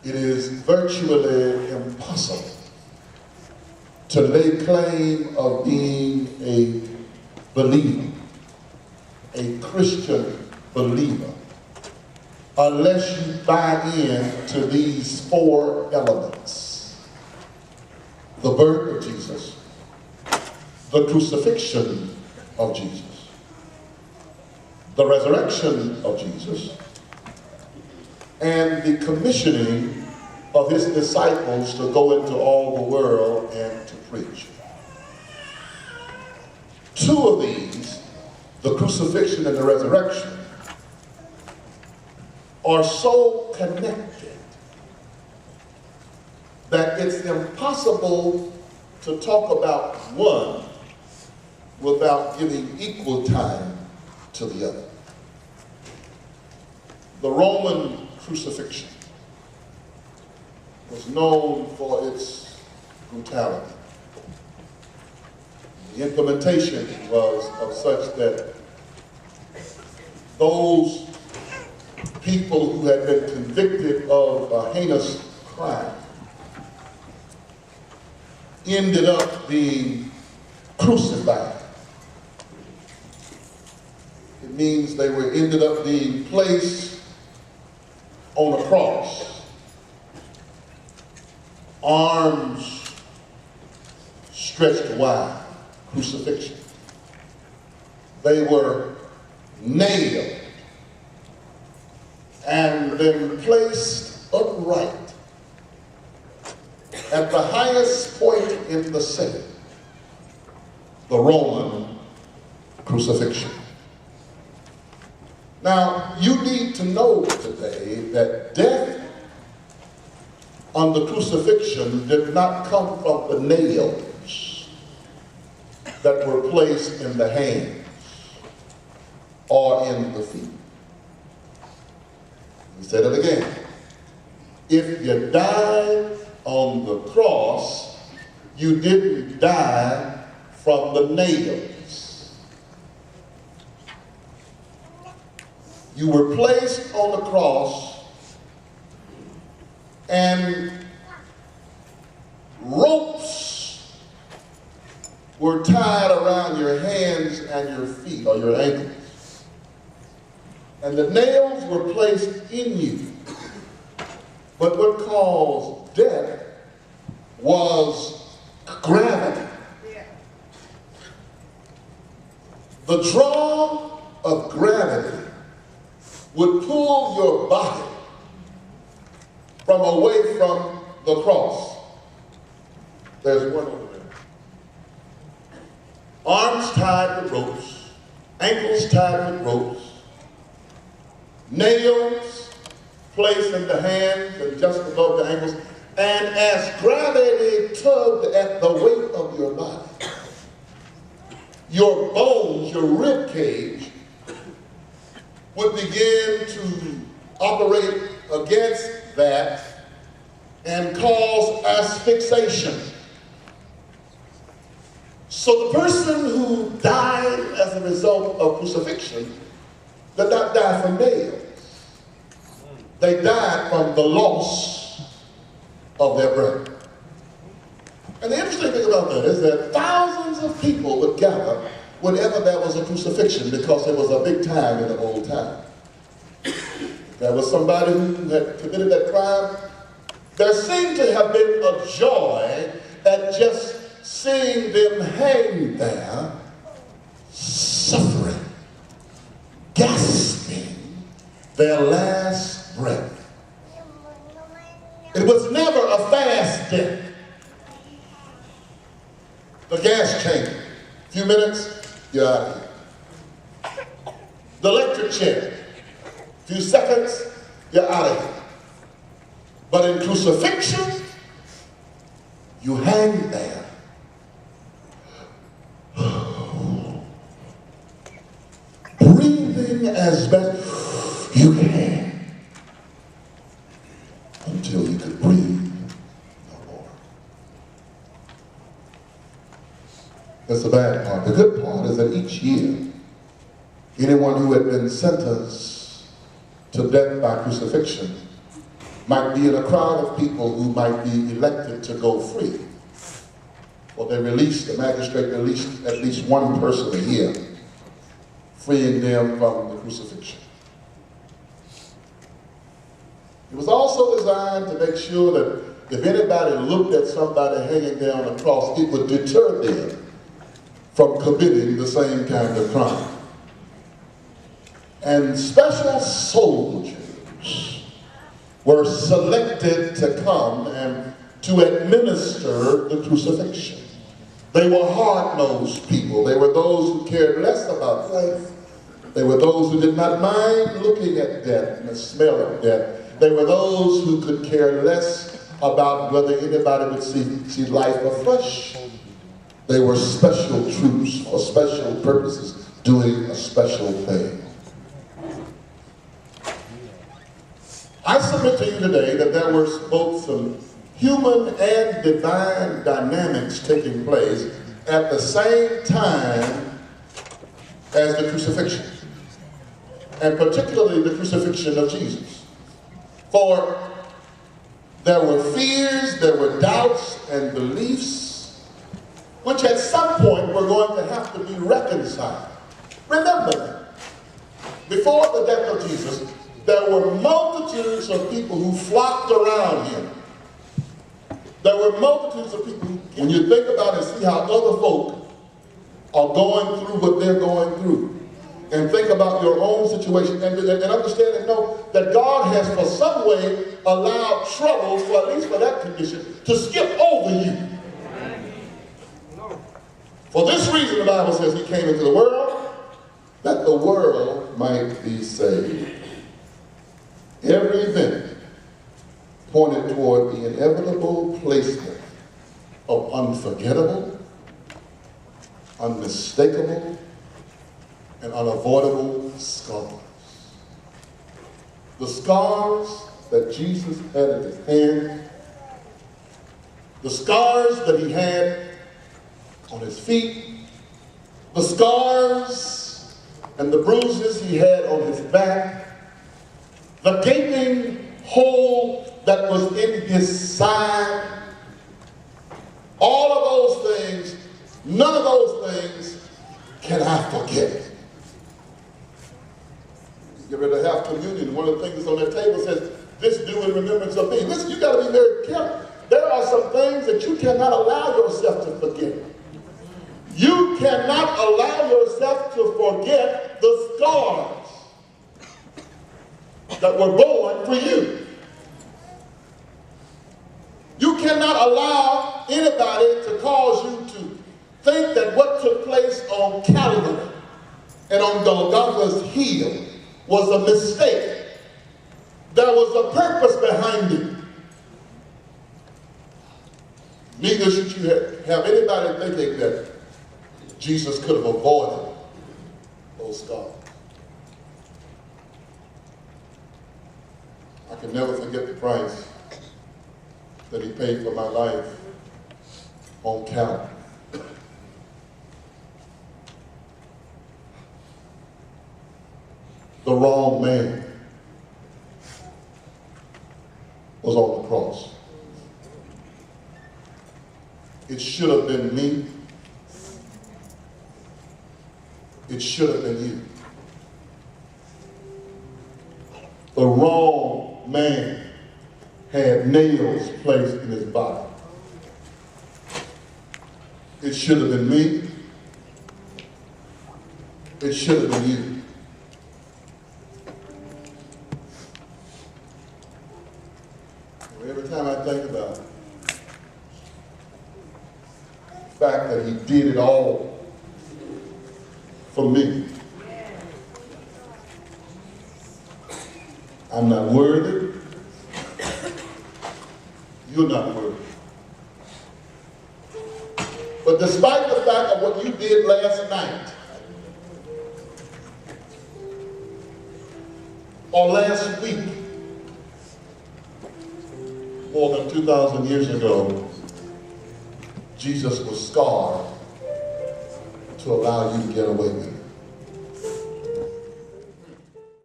it is virtually impossible to lay claim of being a believer, a Christian believer, unless you buy in to these four elements: the birth of Jesus, the crucifixion of Jesus, the resurrection of Jesus, and the commissioning of his disciples to go into all the world and to preach. Two of these, the crucifixion and the resurrection, are so connected that it's impossible to talk about one without giving equal time to the other. The Roman crucifixion was known for its brutality. The implementation was of such that those people who had been convicted of a heinous crime ended up being crucified. It means they ended up being placed on a cross, arms stretched wide, crucifixion. They were nailed and then placed upright at the highest point in the city, the Roman crucifixion. Now, you need to know today that death on the crucifixion did not come from the nails that were placed in the hands or in the feet. Let me say that again. If you died on the cross, you didn't die from the nails. You were placed on the cross and ropes were tied around your hands and your feet or your ankles. And the nails were placed in you. But what caused death was gravity. The draw of gravity would pull your body from away from the cross. There's one over there. Arms tied with ropes, ankles tied with ropes, nails placed in the hands and just above the ankles, and as gravity tugged at the weight of your body, your bones, your rib cage, would begin to operate against that and cause asphyxiation. So the person who died as a result of crucifixion did not die from nails. They died from the loss of their breath. And the interesting thing about that is that thousands of people would gather whenever there was a crucifixion, because it was a big time in the old time. There was somebody who had committed that crime. There seemed to have been a joy at just seeing them hang there, suffering, gasping their last breath. It was never a fast death. The gas chamber, a few minutes, you're out of here. The electric chair, a few seconds, you're out of here. But in crucifixion, you hang there. Breathing as best you can until you could breathe no more. That's the bad part. The good part is that each year, anyone who had been sentenced to death by crucifixion might be in a crowd of people who might be elected to go free. Well, the magistrate released at least one person a year, freeing them from the crucifixion. It was also designed to make sure that if anybody looked at somebody hanging down a cross, it would deter them from committing the same kind of crime. And special soldiers were selected to come and to administer the crucifixion. They were hard-nosed people. They were those who cared less about life. They were those who did not mind looking at death and the smell of death. They were those who could care less about whether anybody would see life afresh. They were special troops for special purposes, doing a special thing. I submit to you today that there were both some human and divine dynamics taking place at the same time as the crucifixion, and particularly the crucifixion of Jesus. For there were fears, there were doubts and beliefs, which at some point were going to have to be reconciled. Remember, before the death of Jesus, there were multitudes of people who flocked around him. There were multitudes of people who, when you think about it, see how other folk are going through what they're going through, and think about your own situation and understand and know that God has for some way allowed trouble, for at least for that condition, to skip over you. For this reason, the Bible says he came into the world that the world might be saved. Every event pointed toward the inevitable placement of unforgettable, unmistakable, and unavoidable scars. The scars that Jesus had in his hand, the scars that he had on his feet, the scars and the bruises he had on his back, the gaping hole that was in his side, all of those things, none of those things can I forget. Get ready to have communion. One of the things that's on that table says, this do in remembrance of me. Listen, you got to be very careful. There are some things that you cannot allow yourself to forget. You cannot allow yourself to forget the scars that were born for you. You cannot allow anybody to cause you to think that what took place on Calvary and on Golgotha's heel was a mistake. There was a purpose behind it. Neither should you have anybody thinking that Jesus could have avoided those scars. I can never forget the price that he paid for my life on Calvary. The wrong man was on the cross. It should have been me. It should have been you. The wrong man had nails placed in his body. It should have been me. It should have been you. Every time I think about the fact that he did it all for me, I'm not worthy. You're not worthy. But despite the fact of what you did last night or last week, more than 2,000 years ago, Jesus was scarred to allow you to get away with it.